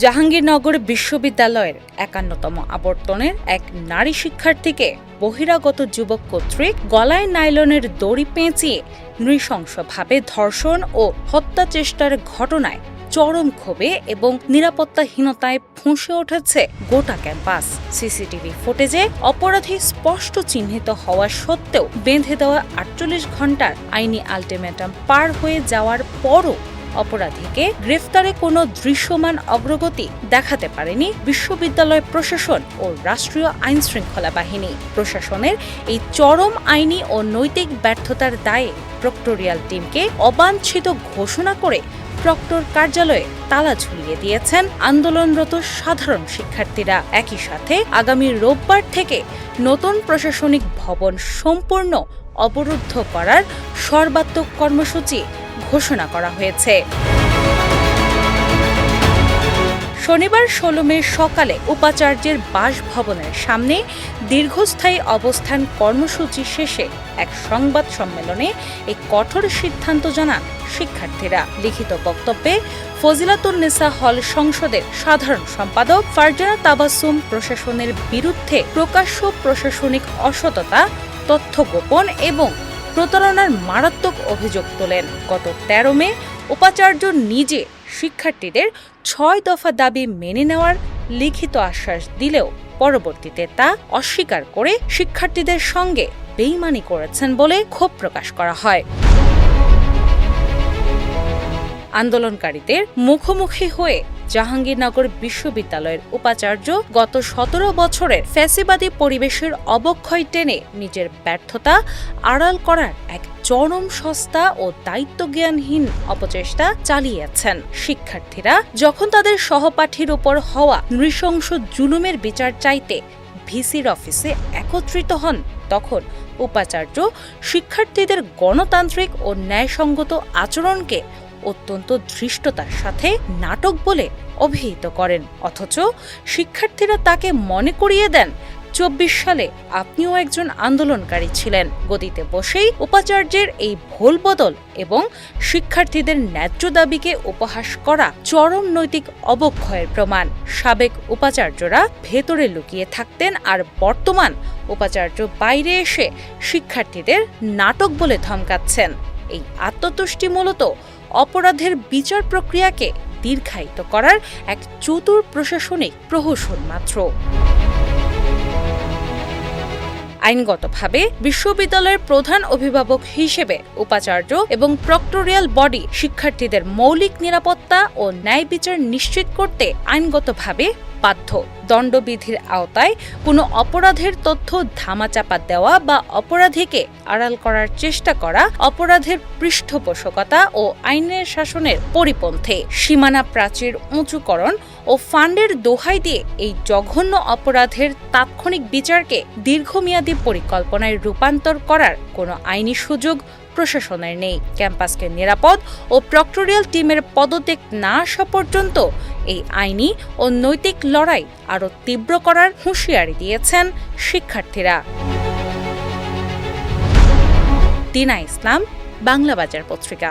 জাহাঙ্গীরনগর বিশ্ববিদ্যালয়ের ৫১তম আবর্তনের এক নারী শিক্ষার্থীকে বহিরাগত যুবক কর্তৃক গলায় নাইলনের দড়ি পেঁচিয়ে নৃশংসভাবে ধর্ষণ ও হত্যা চেষ্টার ঘটনায় চরম ক্ষোভে এবং নিরাপত্তাহীনতায় ফুঁসে উঠেছে গোটা ক্যাম্পাস। সিসিটিভি ফুটেজে অপরাধী স্পষ্ট চিহ্নিত হওয়া সত্ত্বেও বেঁধে দেওয়া ৪৮ ঘণ্টার আইনি আলটিমেটাম পার হয়ে যাওয়ার পরও অপরাধীকে গ্রেফতারে কোনো দৃশ্যমান অগ্রগতি দেখাতে পারেনি বিশ্ববিদ্যালয় প্রশাসন ও রাষ্ট্রীয় আইনশৃঙ্খলা বাহিনী। প্রশাসনের এই চরম আইনি ও নৈতিক ব্যর্থতার দায়ে প্রক্টোরিয়াল টিমকে অবাঞ্ছিত ঘোষণা করে প্রক্টর কার্যালয়ে তালা ঝুলিয়ে দিয়েছেন আন্দোলনরত সাধারণ শিক্ষার্থীরা। একই সাথে আগামী রোববার থেকে নতুন প্রশাসনিক ভবন সম্পূর্ণ অবরুদ্ধ করার সর্বাত্মক কর্মসূচি ঘোষণা করা হয়েছে। শনিবার ১৬ মে সকালে উপাচার্যের বাসভবনের সামনে দীর্ঘস্থায়ী অবস্থান কর্মসূচি শেষে এক সংবাদ সম্মেলনে এই কঠোর সিদ্ধান্ত জানান শিক্ষার্থীরা। লিখিত বক্তব্যে ফজিলাতুন্নেসা হল সংসদের সাধারণ সম্পাদক ফারজানা তাবাসসুম প্রশাসনের বিরুদ্ধে প্রকাশ্য প্রশাসনিক অসততা, তথ্য গোপন এবং প্রতারণার মারাত্মক অভিযোগ তোলেন। গত ১৩ মে উপাচার্য নিজে শিক্ষার্থীদের ৬ দফা দাবি মেনে নেওয়ার লিখিত আশ্বাস দিলেও পরবর্তীতে তা অস্বীকার করে শিক্ষার্থীদের সঙ্গে বেইমানি করেছেন বলে ক্ষোভ প্রকাশ করা হয়। আন্দোলনকারীদের মুখোমুখি হয়ে জাহাঙ্গীরনগর বিশ্ববিদ্যালয়ের উপাচার্য গত ১৭ বছরের ফ্যাসিবাদী পরিবেশের অবক্ষয় টেনে নিজের ব্যর্থতা আড়াল করার এক চরম সস্তা ও দায়িত্বজ্ঞানহীন অপচেষ্টা চালিয়েছেন। শিক্ষার্থীরা যখন তাদের সহপাঠীর উপর হওয়া নৃশংস জুলুমের বিচার চাইতে ভিসির অফিসে একত্রিত হন, তখন উপাচার্য শিক্ষার্থীদের গণতান্ত্রিক ও ন্যায়সঙ্গত আচরণকে অত্যন্ত ধৃষ্টতার সাথে নাটক বলে অভিহিত করেন। অথচ শিক্ষার্থীরা তাকে মনে করিয়ে দেন ২৪ সালে আপনিও একজন আন্দোলনকারী ছিলেন। গদিতে বসেই উপাচার্যের এই ভুল বদল এবং শিক্ষার্থীদের ন্যায্য দাবিকে উপহাস করা চরম নৈতিক অবক্ষয়ের প্রমাণ। সাবেক উপাচার্যরা ভেতরে লুকিয়ে থাকতেন আর বর্তমান উপাচার্য বাইরে এসে শিক্ষার্থীদের নাটক বলে ধমকাচ্ছেন। এই আত্মতুষ্টি মূলত অপরাধের বিচার প্রক্রিয়াকে দীর্ঘায়িত করার এক চতুর প্রশাসনিক প্রহসন মাত্র। আইনগতভাবে বিশ্ববিদ্যালয়ের প্রধান অভিভাবক হিসেবে উপাচার্য এবং প্রক্টোরিয়াল বডি শিক্ষার্থীদের মৌলিক নিরাপত্তা ও ন্যায় বিচার নিশ্চিত করতে আইনগতভাবে বাধ্য। দণ্ডবিধির আওতায় কোনো অপরাধের তথ্য ধামাচাপা দেওয়া বা অপরাধীকে আড়াল করার চেষ্টা করা অপরাধের পৃষ্ঠপোষকতা ও আইনের শাসনের পরিপন্থী। সীমানা প্রাচীর উঁচুকরণ ও ফান্ডের দোহাই দিয়ে এই জঘন্য অপরাধের তাৎক্ষণিক বিচারকে দীর্ঘমেয়াদী পরিকল্পনায় রূপান্তর করার কোনো আইনি সুযোগ প্রশাসনের নেই। ক্যাম্পাসকে নিরাপদ ও প্রক্টোরিয়াল টিমের পদত্যাগ না আসা পর্যন্ত এই আইনি ও নৈতিক লড়াই আরও তীব্র করার হুঁশিয়ারি দিয়েছেন শিক্ষার্থীরা। দিনা ইসলাম, বাংলা বাজার পত্রিকা।